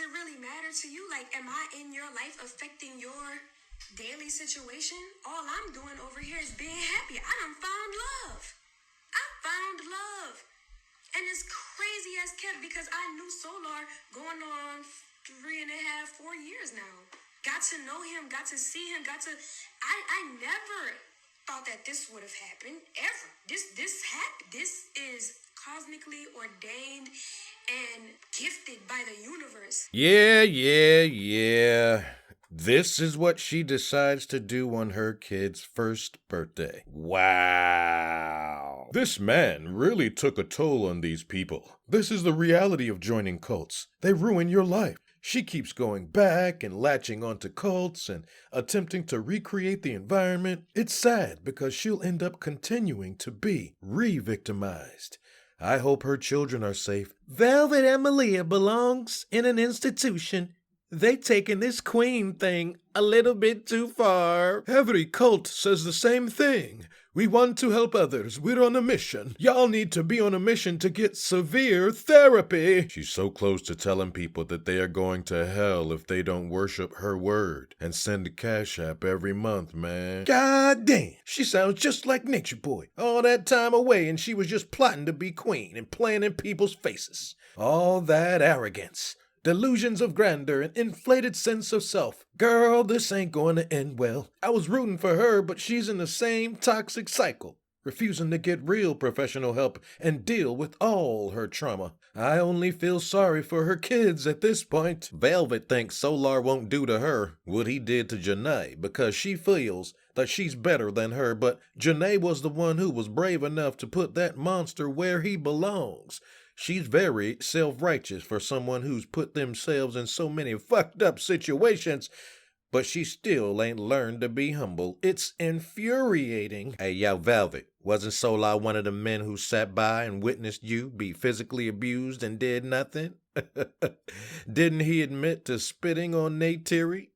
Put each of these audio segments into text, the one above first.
it really matter to you? Like, am I in your life affecting your daily situation? All I'm doing over here is being happy. I done found love. I found love. And it's crazy as kept because I knew Solar going on 3.5, 4 years now. Got to know him, got to see him, I never thought that this would have happened, ever. This is cosmically ordained and gifted by the universe. Yeah. This is what she decides to do on her kid's first birthday. Wow. This man really took a toll on these people. This is the reality of joining cults. They ruin your life. She keeps going back and latching onto cults and attempting to recreate the environment. It's sad because she'll end up continuing to be re-victimized. I hope her children are safe. Velvet and Malia belongs in an institution. They taking this queen thing a little bit too far. Every cult says the same thing. We want to help others. We're on a mission. Y'all need to be on a mission to get severe therapy. She's so close to telling people that they are going to hell if they don't worship her word and send a cash app every month, man. God damn. She sounds just like Nature Boy. All that time away and she was just plotting to be queen and playing in people's faces. All that arrogance. Delusions of grandeur, an inflated sense of self. Girl, this ain't going to end well. I was rooting for her, but she's in the same toxic cycle, refusing to get real professional help and deal with all her trauma. I only feel sorry for her kids at this point. Velvet thinks Solar won't do to her what he did to Janae because she feels that she's better than her, but Janae was the one who was brave enough to put that monster where he belongs. She's very self-righteous for someone who's put themselves in so many fucked up situations, but she still ain't learned to be humble. It's infuriating. Hey, yo, Velvet, wasn't Solar one of the men who sat by and witnessed you be physically abused and did nothing? Didn't he admit to spitting on Neytiri?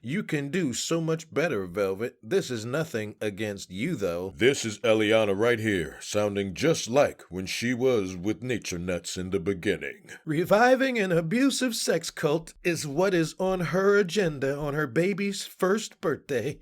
You can do so much better, Velvet. This is nothing against you, though. This is Eliana right here, sounding just like when she was with Nature Nuts in the beginning. Reviving an abusive sex cult is what is on her agenda on her baby's first birthday.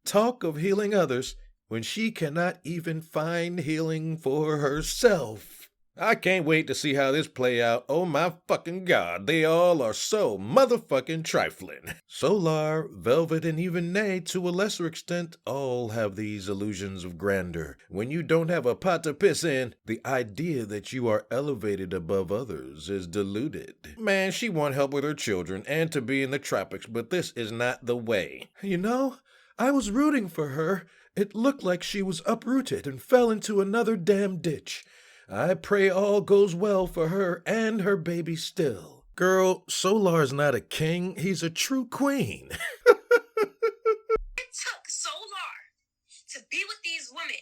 Talk of healing others when she cannot even find healing for herself. I can't wait to see how this play out. Oh my fucking god, they all are so motherfucking trifling. Solar, Velvet, and even Nay, to a lesser extent, all have these illusions of grandeur. When you don't have a pot to piss in, the idea that you are elevated above others is diluted. Man, she wants help with her children and to be in the tropics, but this is not the way. You know, I was rooting for her. It looked like she was uprooted and fell into another damn ditch. I pray all goes well for her and her baby still. Girl, Solar's not a king, he's a true queen. It took Solar to be with these women.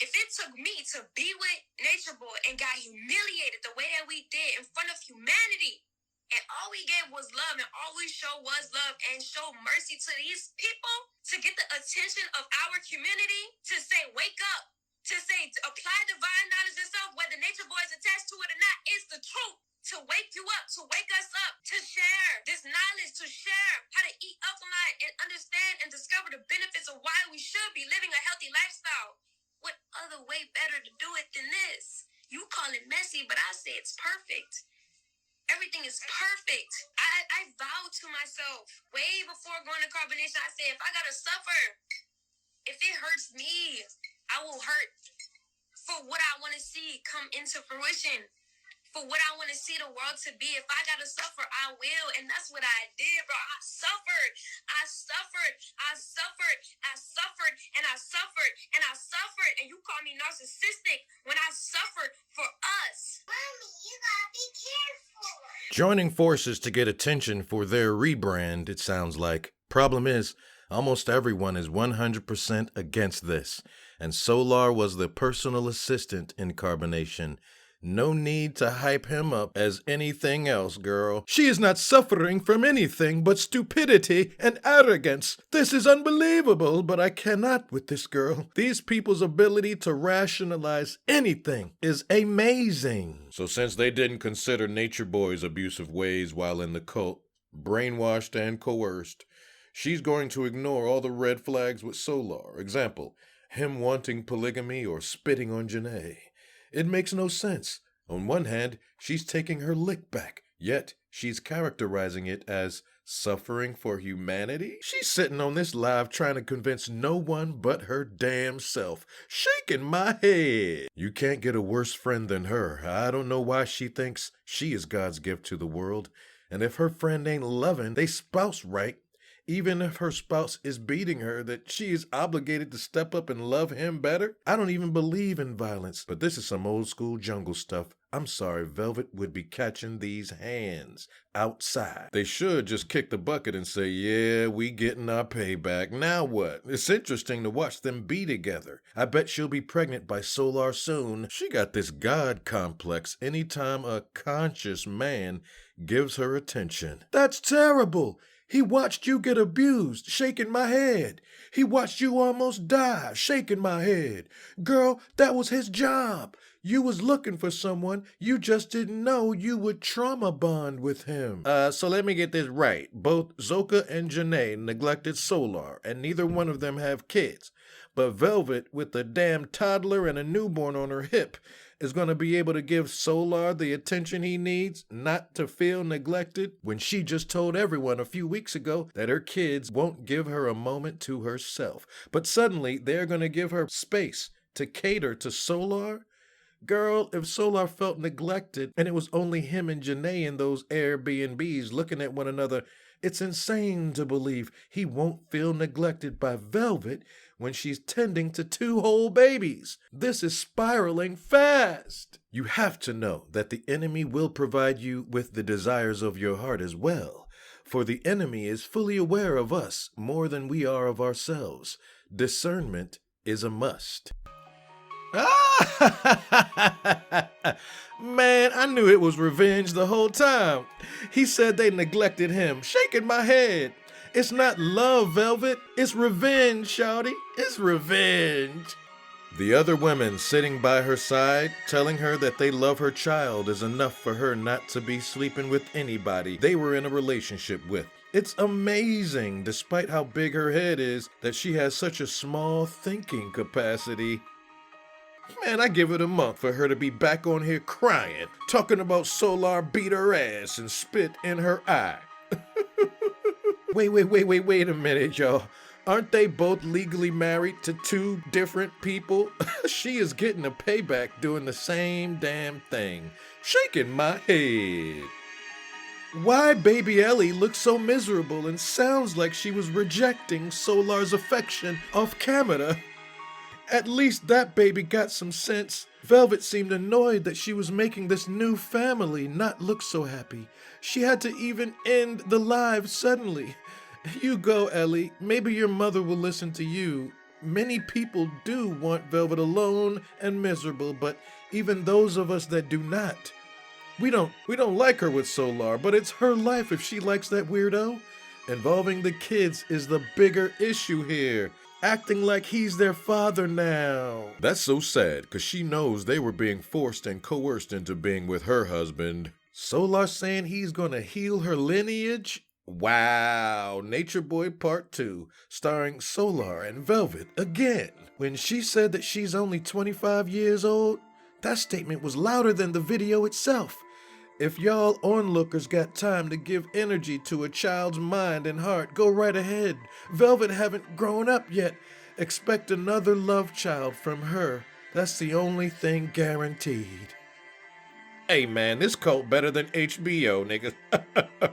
If it took me to be with Nature Boy and got humiliated the way that we did in front of humanity, and all we gave was love and all we showed was love and show mercy to these people to get the attention of our community, to say, wake up, to say, apply divine knowledge yourself, whether Nature Boy is attached to it or not, is the truth. To wake you up, to wake us up, to share this knowledge, to share how to eat alkaline and understand and discover the benefits of why we should be living a healthy lifestyle. What other way better to do it than this? You call it messy, but I say it's perfect. Everything is perfect. I vowed to myself way before going to carbonation. I said, if I gotta suffer, if it hurts me, I will hurt for what I want to see come into fruition, for what I want to see the world to be. If I got to suffer, I will. And that's what I did, bro. I suffered, and you call me narcissistic when I suffered for us. Mommy, you gotta be careful. Joining forces to get attention for their rebrand, it sounds like. Problem is, almost everyone is 100% against this. And Solar was the personal assistant in carbonation. No need to hype him up as anything else, girl. She is not suffering from anything but stupidity and arrogance. This is unbelievable, but I cannot with this girl. These people's ability to rationalize anything is amazing. So since they didn't consider Nature Boy's abusive ways while in the cult, brainwashed and coerced, she's going to ignore all the red flags with Solar. Example, him wanting polygamy or spitting on Janae. It makes no sense. On one hand, she's taking her lick back, yet she's characterizing it as suffering for humanity? She's sitting on this live trying to convince no one but her damn self. Shaking my head. You can't get a worse friend than her. I don't know why she thinks she is God's gift to the world. And if her friend ain't loving, they spouse right. Even if her spouse is beating her, that she is obligated to step up and love him better? I don't even believe in violence, but this is some old school jungle stuff. I'm sorry, Velvet would be catching these hands outside. They should just kick the bucket and say, yeah, we getting our payback. Now what? It's interesting to watch them be together. I bet she'll be pregnant by Solar soon. She got this God complex anytime a conscious man gives her attention. That's terrible. He watched you get abused, shaking my head. He watched you almost die, shaking my head. Girl, that was his job. You was looking for someone. You just didn't know you would trauma bond with him. So let me get this right. Both Zoka and Janae neglected Solar, and neither one of them have kids. But Velvet, with a damn toddler and a newborn on her hip, is going to be able to give Solar the attention he needs not to feel neglected when she just told everyone a few weeks ago that her kids won't give her a moment to herself. But suddenly they're going to give her space to cater to Solar? Girl, if Solar felt neglected and it was only him and Janae in those Airbnbs looking at one another, it's insane to believe he won't feel neglected by Velvet when she's tending to 2 whole babies. This is spiraling fast. You have to know that the enemy will provide you with the desires of your heart as well, for the enemy is fully aware of us more than we are of ourselves. Discernment is a must. Man, I knew it was revenge the whole time. He said they neglected him, shaking my head. It's not love, Velvet. It's revenge, shawty. It's revenge. The other women sitting by her side, telling her that they love her child is enough for her not to be sleeping with anybody they were in a relationship with. It's amazing, despite how big her head is, that she has such a small thinking capacity. Man, I give it a month for her to be back on here crying, talking about Solar beat her ass and spit in her eye. Wait a minute, y'all. Aren't they both legally married to 2 different people? She is getting a payback doing the same damn thing. Shaking my head. Why baby Ellie looks so miserable and sounds like she was rejecting Solar's affection off camera? At least that baby got some sense. Velvet seemed annoyed that she was making this new family not look so happy. She had to even end the live suddenly. You go, Ellie. Maybe your mother will listen to you. Many people do want Velvet alone and miserable, but even those of us that do not, we don't like her with Solar, but it's her life if she likes that weirdo. Involving the kids is the bigger issue here. Acting like he's their father now. That's so sad, because she knows they were being forced and coerced into being with her husband. Solar saying he's gonna heal her lineage? Wow, Nature Boy Part 2, starring Solar and Velvet again. When she said that she's only 25 years old, that statement was louder than the video itself. If y'all onlookers got time to give energy to a child's mind and heart, go right ahead. Velvet haven't grown up yet. Expect another love child from her. That's the only thing guaranteed. Hey man, this cult better than HBO, nigga.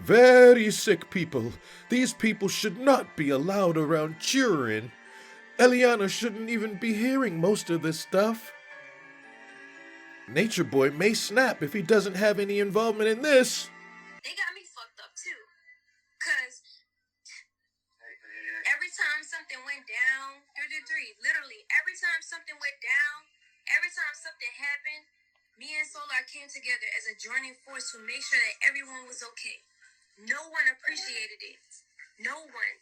Very sick people. These people should not be allowed around cheering. Eliana shouldn't even be hearing most of this stuff. Nature Boy may snap if he doesn't have any involvement in this. They got me fucked up too. Cause every time something went down, literally every time something went down, every time something happened, Me and Solar came together as a joining force to make sure that everyone was okay. No one appreciated it. No one.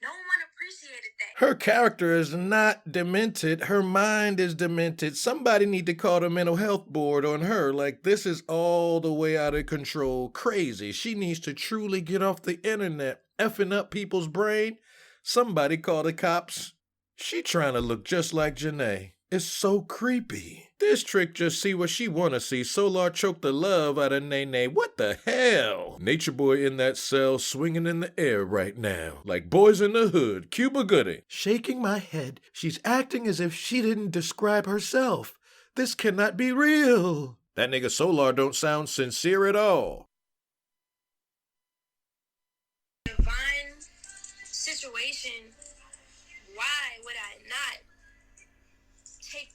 No one appreciated that. Her character is not demented. Her mind is demented. Somebody need to call the mental health board on her. Like, this is all the way out of control. Crazy. She needs to truly get off the internet, effing up people's brain. Somebody call the cops. She trying to look just like Janae. It's so creepy. This trick just see what she wanna see. Solar choked the love out of Nene. What the hell? Nature Boy in that cell swinging in the air right now. Like Boys in the Hood. Cuba Gooding. Shaking my head. She's acting as if she didn't describe herself. This cannot be real. That nigga Solar don't sound sincere at all. Divine situation. Why would I not take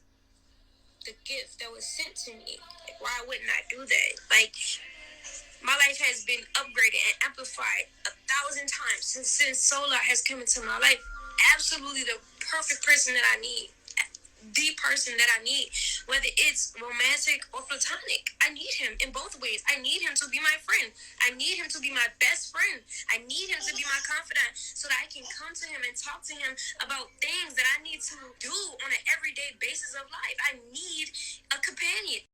the gift that was sent to me? Like, why wouldn't I do that? Like, my life has been upgraded and amplified 1,000 times since Solar has come into my life. Absolutely the perfect person that I need. The person that I need, whether it's romantic or platonic. I need him in both ways. I need him to be my friend. I need him to be my best friend. I need him to be my confidant so that I can come to him and talk to him about things that I need to do on an everyday basis of life. I need a companion.